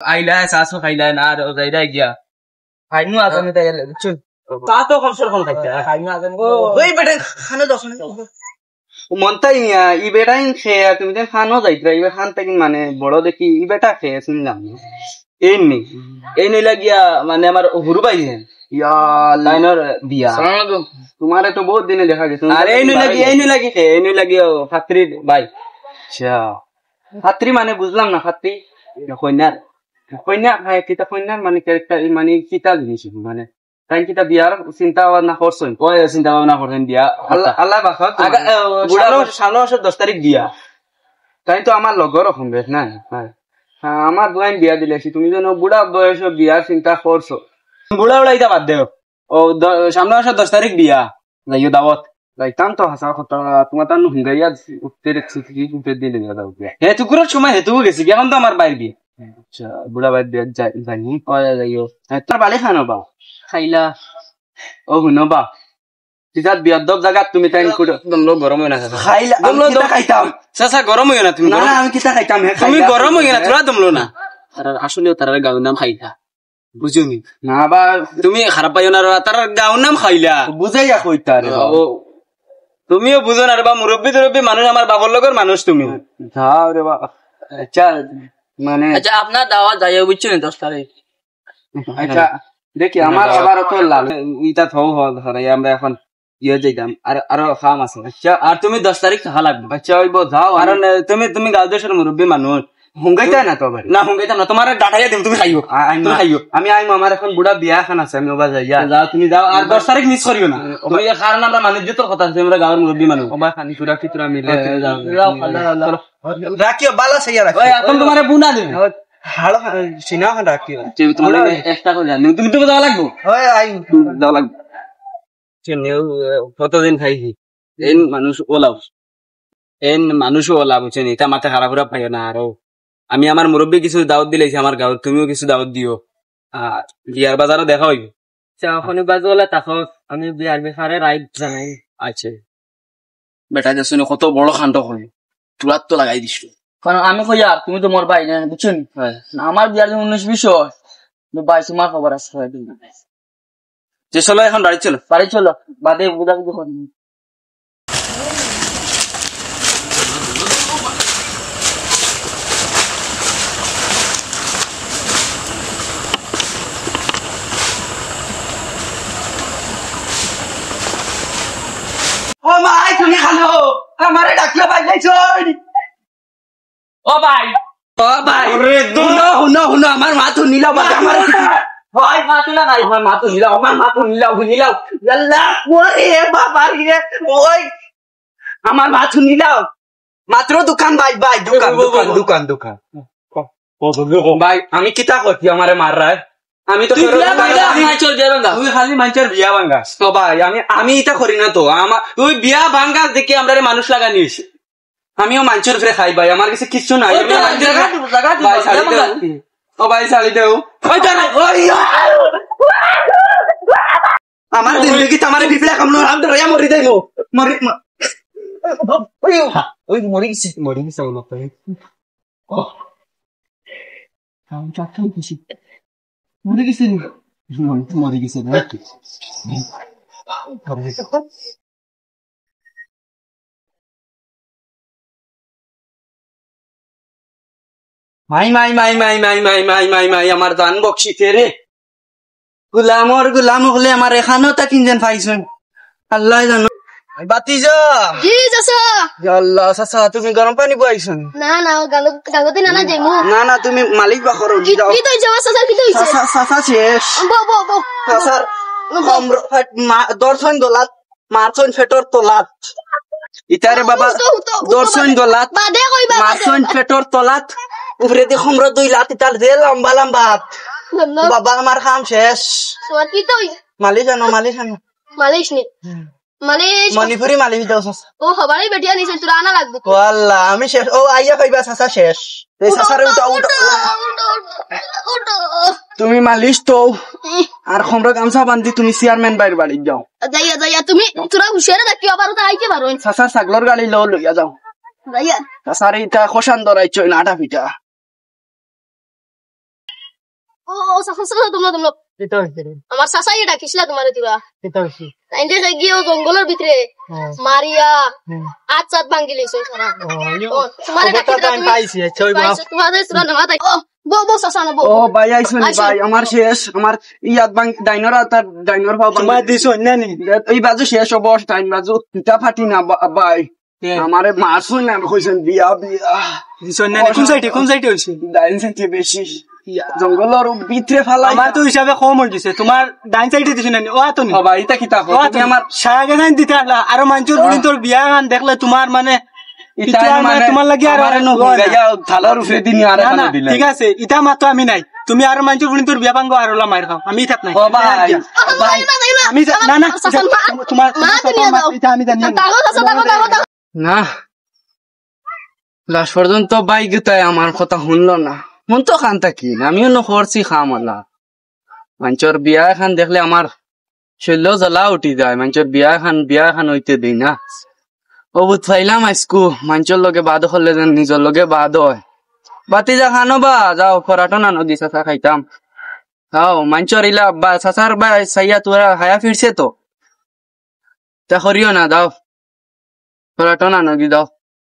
আইলা সাসো খাইলা না আর যাইরা গিয়া খাইনু আগামী তাই চল তা তো কমসর কম খাইতা খাইনু আগামী ওই বেটা খানো দছন মনটাই নিয়া ই বেটাই খেয়া তুমি যে খানো যাইতরা ইবে খান তাকি মানে বড় দেখি ই বেটা খেয়ে শুনলাম এই নই লাগিয়া মানে আমার হুরু পাইছেন ইয়া লাইনের বিয়া তোমারে তো বহুত দিনে দেখা গেছে আরে এই নই লাগি ফাত্রির ভাই আচ্ছা ফাত্রি মানে বুঝলাম না ফাত্রি কন্যা খায় কিতা কন্যার মানে ক্যারেক্টার মানে কিতা জিনিস মানে তাই কিতা বিয়ার চিন্তা ভাবনা করছেন চিন্তা ভাবনা করছেন বিয়া আল্লাহ বাসাত সামনে মাসের 10 তারিখ বিয়া তাই তো আমার লগর রকম বেশ না আমার দুয়াইন বিয়া দিলেছি তুমি যেন বুড়া বয়স বিয়ার চিন্তা করছো বুড়া উড়াইতা বাদ দেও ও সামনে মাসের 10 তারিখ বিয়া যাইও দাওয়াত যাইতাম তো হাসা কথা তোমার তার হুঙ্গাইয়া উঠতে দেখছি কি উঠতে দিলে দাও হে টুকুরের সময় হেতুও গেছি এখন তো আমার বাইর বিয়ে আচ্ছা বুড়া বাইর বিয়া যাইনি যাইও তোর বালি খানো বা খাইলা ও শুনো বা তিতাত বিয়ার দব জায়গা তুমি তাই দমলো গরম হই না খাইলা দমলো দম খাইতাম সাসা গরম হই না তুমি না আমি কিতা খাইতাম তুমি গরম হই না তোরা দমলো না আর আসলে তার গাঁর নাম খাইতা বুঝুনি না বা তুমি খারাপ পাইও না তার গাঁর নাম খাইলা বুঝাইয়া কইতা রে তুমিও বুঝো না রে বা মুরব্বী মানুষ আমার বাবার লগর মানুষ তুমি যাও রে বা আচ্ছা মানে আচ্ছা আপনার দাওয়াত যাইও বুঝছেন 10 তারিখ আচ্ছা দেখি আমার আবার তো লাল ইটা থাও হরাই আমরা এখন ইয়ে যাইতাম আর আরো কাম আছে আচ্ছা আর তুমি 10 তারিখ থাকা লাগবে আচ্ছা ওইব যাও আর তুমি গাঁও দেশের মুরব্বী মানুষ হুঙ্গাইতা না তো না হুঙ্গাইতা না তোমার ডাটাইয়া দিম তুমি খাইও আমি আইম আমার এখন বুড়া বিয়া এখন আছে আমি ওবা যাইয়া যাও তুমি যাও আর 10 তারিখ মিস করিও না তুমি কারণ আমরা মানুষজনের কথা আছে আমরা গাঁওর মুরব্বী মানুষ ওবা খানি সুরা কিতুরা মিলে যাও রাখিও বালা সাইয়া রাখিও ওই এখন তোমারে বুনা দিন হালো সিনা খান রাখিও তুমি এক্সট্রা করে জানি তুমি তো যাওয়া লাগবে ওই আই যাওয়া লাগবে চেনেও কতদিন খাইছি এন মানুষ ওলাও বুঝছেন এটা মাথা খারাপ খারাপ পাইও না আরো আমি আমার মুরব্বী কিছু দাওয়াত দিলেছি আমার গাঁও তুমিও কিছু দাওয়াত দিও আর বিয়ার বাজারও দেখা হইব চাওখানি বাজওয়ালা তাকো আমি বিয়ার বেখারে রাইট জানাই আচ্ছা বেটা যে শুনে কত বড় কাণ্ড করলি তুলার তো লাগাই দিস কারণ আমি কই আর তুমি তো মোর ভাই না বুঝছেন আমার বিয়ার 19-20 হয় ভাই তোমার খবর আছে যে চলো এখন বাড়ি চলো বাদে বুঝা বুঝি ও ভাই তুমি খালো আমারে ডাকলো ভাই যাইছো ও ভাই রে হুনো আমার মা তো নিলাও বাদ আমার ভাই মা তো না ভাই আমার মা তো নিলাও আল্লাহ ওরে বাবা রে ওই আমার মা তো নিলাও মাত্র দোকান ভাই দোকান ভাই আমি কিতা করছি আমারে মার রায় আমি তো তুই খালি মানুষের বিয়া ভাঙ্গা তো ভাই আমি এটা করি না তো আমার তুই বিয়া ভাঙ্গা দেখি আমরা মানুষ লাগানি আমিও মানুষের ফিরে খাই ভাই আমার কাছে কিছু নাই ও ভাই শাড়ি দেও আমার জিন্দগি তোমার বিপলা কামলো রাম তো মরি যাই মরি গেছে বলো মরি গেছে মাই আমার জান বকশিতে রে গুলাম হলে আমার এখানেও তা কিনছেন পাইছেন আল্লাহ জানো বাতিজা জি চাচা আল্লাহ চাচা তুমি গরম পানি বইছেন গাগতে না তুমি মালিক বাখর কি তো যাওয়া চাচা কি তো হইছে চাচা শেষ বো চাচার দর্শন দোলাত মারছন ফেটর তোলাত ইতারে বাবা দর্শন দোলাত বাদে কইবা মারছন ফেটর তোলাত উপরে দিয়ে খমর 2 লাত ইতার যে লম্বা বাবা আমার কাম শেষ কি তো মালিশ নি মণিপুরি মালিশ দাও চাচা ও হবারই বেটিয়া নিছে তোরা আনা লাগবে ও আল্লাহ আমি শেষ ও আইয়া কইবা চাচা শেষ এই চাচারে উঠো তুমি মালিশ তো আর খমর গামছা বান্ধি তুমি চেয়ারম্যান বাইর বাড়ি যাও যাইয়া তুমি তোরা হুশিয়ারে দেখিও আবার তো আইতে পারো চাচা ছাগলর গাড়ি লইয়া যাও যাইয়া চাচারে ইটা খোসান দরাইছো না আটা পিটা ও তোমরা আমার চাচাই ডাকিছিলা তোমার তোরা তাইলে গিয়ে ও জঙ্গলের ভিতরে মারিয়া আচ্ছা ভাঙ্গি লইছে সারা তোমার তোমাদের তোরা না তাই ও বো চাচা না বো ও ভাই আইসুন ভাই আমার শেষ আমার ইয়াদ বাং ডাইনর তার ডাইনর ভাব তোমার দিছ অন্যানি এই বাজু শেষ অবশ টাইম বাজু পিতা ফাটি না ভাই আমারে মারছুন না কইছেন বিয়া বিয়া দিছ অন্যানি কোন সাইডে হইছে ডাইন সাইডে বেশি জঙ্গলের ভিতরে ফালাই আমার তো হিসাবে কম হয়ে গেছে তোমার ডাইন সাইডে দিছ না ও তো বাবা এটা কি তা তুমি আমার সারা গান দিতে আলা আর মঞ্চুর বুড়ি তোর বিয়া গান দেখলে তোমার মানে ইটা মানে তোমার লাগি আর থালার উপরে দিন আর না ঠিক আছে ইটা মাত্র আমি নাই তুমি আর মঞ্চুর বুড়ি তোর বিয়া ভাঙ্গো আর ওলা মার খাও আমি থাক নাই ভাই আমি না না তোমার এটা আমি জানি না লাস্ট পর্যন্ত ভাই গীতায় আমার কথা শুনলো না মন তো খানটা কি আমিও নকরছি খাম আল্লাহ মঞ্চর বিয়া খান দেখলে আমার শৈল্য জ্বালা উঠি যায় মঞ্চর বিয়া খান হইতে দিই না ও বুধ ফাইলাম আইসকু মঞ্চর লগে বাদ হলে যেন নিজের লগে বাদ হয় বাতি যা খানো বা যাও ফরাটো না নদী চাচা খাইতাম যাও মঞ্চর ইলা বা চাচার বা সাইয়া তোরা হায়া ফিরছে তো তা করিও না দাও ফরাটো না নদী দাও